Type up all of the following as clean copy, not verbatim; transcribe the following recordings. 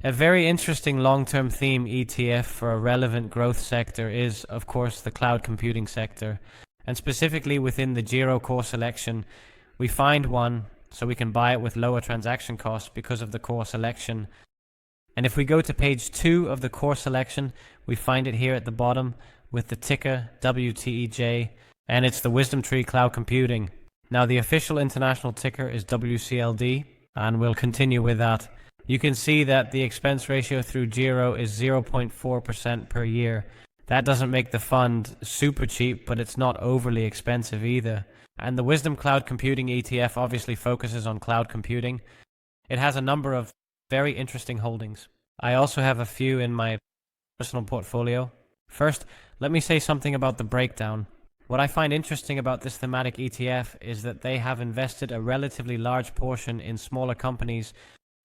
A very interesting long-term theme ETF for a relevant growth sector is, of course, the cloud computing sector. And specifically within the Giro core selection, we find one so we can buy it with lower transaction costs because of the core selection. And if we go to page 2 of the core selection, we find it here at the bottom with the ticker WTEJ, and it's the WisdomTree Cloud Computing. Now the official international ticker is WCLD, and we'll continue with that. You can see that the expense ratio through Giro is 0.4% per year. That doesn't make the fund super cheap, but it's not overly expensive either. And the Wisdom Cloud Computing ETF obviously focuses on cloud computing. It has a number of very interesting holdings. I also have a few in my personal portfolio. First, let me say something about the breakdown. What I find interesting about this thematic ETF is that they have invested a relatively large portion in smaller companies,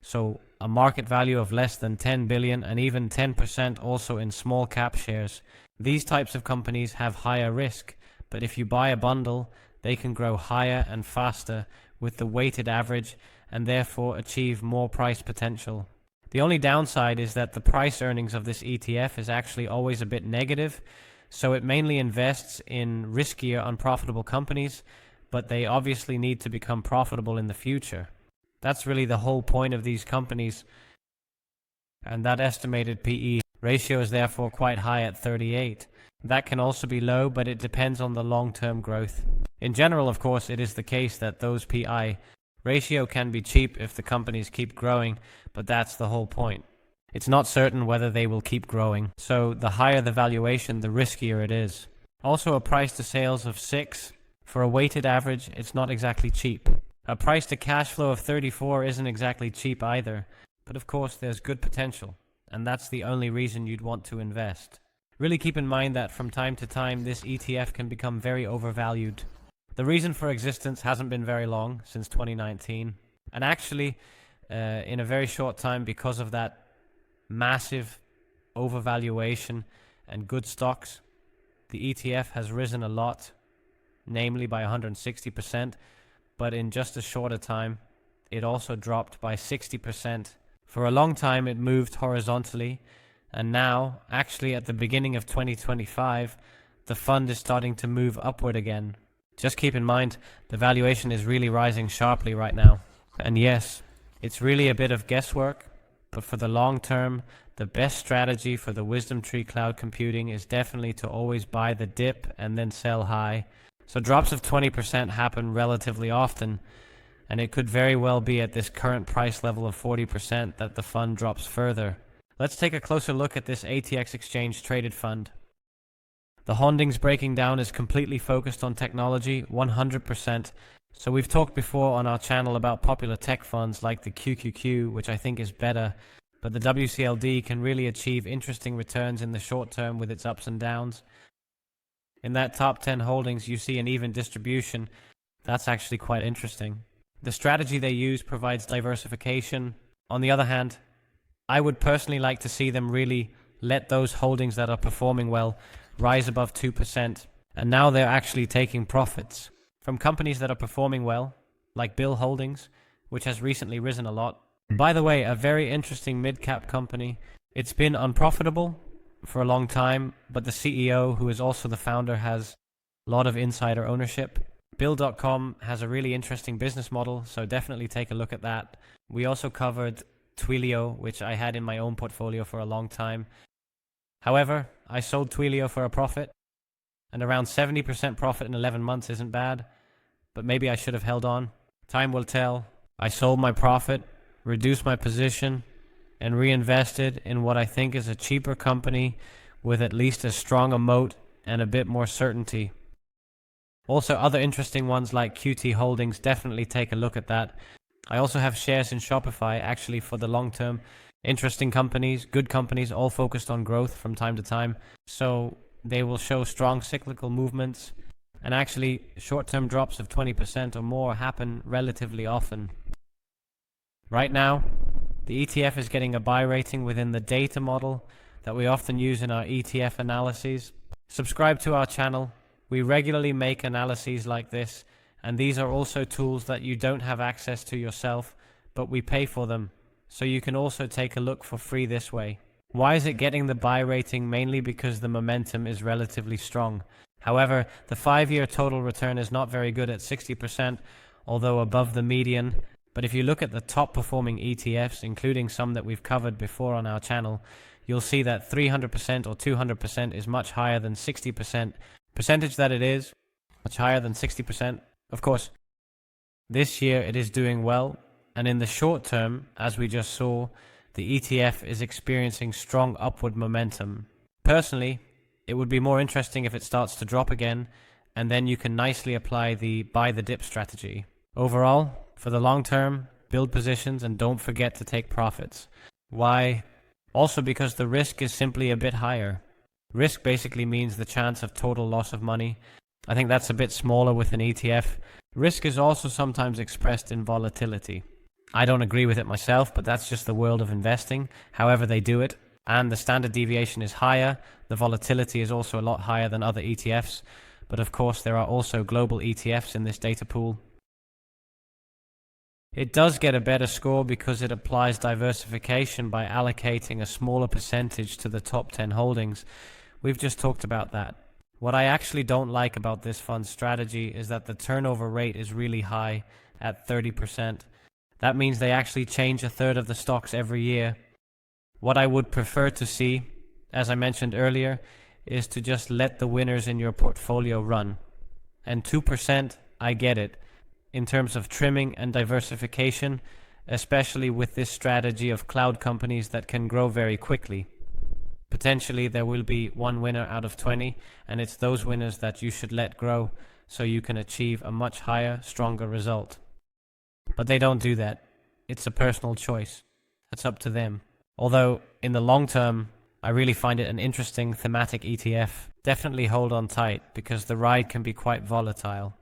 so a market value of less than 10 billion and even 10% also in small cap shares. These types of companies have higher risk, but if you buy a bundle, they can grow higher and faster with the weighted average and therefore achieve more price potential. The only downside is that the price earnings of this ETF is actually always a bit negative, so it mainly invests in riskier, unprofitable companies, but they obviously need to become profitable in the future. That's really the whole point of these companies, and that estimated PE ratio is therefore quite high at 38. That can also be low, but it depends on the long-term growth. In general, of course, it is the case that those PI ratio can be cheap if the companies keep growing, but that's the whole point. It's not certain whether they will keep growing, so the higher the valuation, the riskier it is. Also, a price to sales of 6. For a weighted average, it's not exactly cheap. A price to cash flow of 34 isn't exactly cheap either, but of course there's good potential, and that's the only reason you'd want to invest. Really keep in mind that from time to time this ETF can become very overvalued. The reason for existence hasn't been very long, since 2019, and actually in a very short time, because of that massive overvaluation and good stocks, the ETF has risen a lot, namely by 160%, but in just a shorter time, it also dropped by 60%. For a long time, it moved horizontally, and now, actually at the beginning of 2025, the fund is starting to move upward again. Just keep in mind, the valuation is really rising sharply right now. And yes, it's really a bit of guesswork, but for the long term, the best strategy for the WisdomTree Cloud Computing is definitely to always buy the dip and then sell high. So drops of 20% happen relatively often, and it could very well be at this current price level of 40% that the fund drops further. Let's take a closer look at this ATX exchange traded fund. The holdings breaking down is completely focused on technology, 100%. So we've talked before on our channel about popular tech funds like the QQQ, which I think is better, but the WCLD can really achieve interesting returns in the short term with its ups and downs. In that top 10 holdings, you see an even distribution. That's actually quite interesting. The strategy they use provides diversification. On the other hand, I would personally like to see them really let those holdings that are performing well rise above 2%. And now they're actually taking profits from companies that are performing well, like Bill Holdings, which has recently risen a lot. By the way, a very interesting mid-cap company. It's been unprofitable for a long time, but the CEO, who is also the founder, has a lot of insider ownership. Bill.com has a really interesting business model, so definitely take a look at that. We also covered Twilio, which I had in my own portfolio for a long time. However, I sold Twilio for a profit, and around 70% profit in 11 months isn't bad, but maybe I should have held on. Time will tell. I sold my profit, reduced my position, and reinvested in what I think is a cheaper company with at least as strong a moat and a bit more certainty. Also, other interesting ones like QT Holdings, definitely take a look at that. I also have shares in Shopify, actually for the long term. Interesting companies, good companies, all focused on growth from time to time. So they will show strong cyclical movements, and actually short-term drops of 20% or more happen relatively often. Right now, the ETF is getting a buy rating within the data model that we often use in our ETF analyses. Subscribe to our channel. We regularly make analyses like this, and these are also tools that you don't have access to yourself, but we pay for them. so you can also take a look for free this way. Why is it getting the buy rating? Mainly because the momentum is relatively strong. However, the 5-year total return is not very good at 60%, although above the median. But if you look at the top performing ETFs, including some that we've covered before on our channel, you'll see that 300% or 200% is much higher than 60%. Percentage that it is, much higher than 60%. Of course, this year it is doing well, and in the short term, as we just saw, the ETF is experiencing strong upward momentum. Personally, it would be more interesting if it starts to drop again, and then you can nicely apply the buy the dip strategy. Overall, for the long term, build positions and don't forget to take profits. Why? Also because the risk is simply a bit higher. Risk basically means the chance of total loss of money. I think that's a bit smaller with an ETF. Risk is also sometimes expressed in volatility. I don't agree with it myself, but that's just the world of investing, however they do it. And the standard deviation is higher. The volatility is also a lot higher than other ETFs. But of course, there are also global ETFs in this data pool. It does get a better score because it applies diversification by allocating a smaller percentage to the top 10 holdings. We've just talked about that. What I actually don't like about this fund strategy is that the turnover rate is really high at 30%. That means they actually change a third of the stocks every year. What I would prefer to see, as I mentioned earlier, is to just let the winners in your portfolio run. And 2%, I get it. In terms of trimming and diversification, especially with this strategy of cloud companies that can grow very quickly. Potentially there will be one winner out of 20, and it's those winners that you should let grow so you can achieve a much higher, stronger result. But they don't do that. It's a personal choice. That's up to them. Although, in the long term, I really find it an interesting thematic ETF. Definitely hold on tight because the ride can be quite volatile.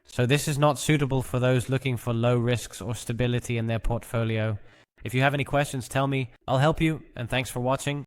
So this is not suitable for those looking for low risks or stability in their portfolio. If you have any questions, tell me. I'll help you, and thanks for watching.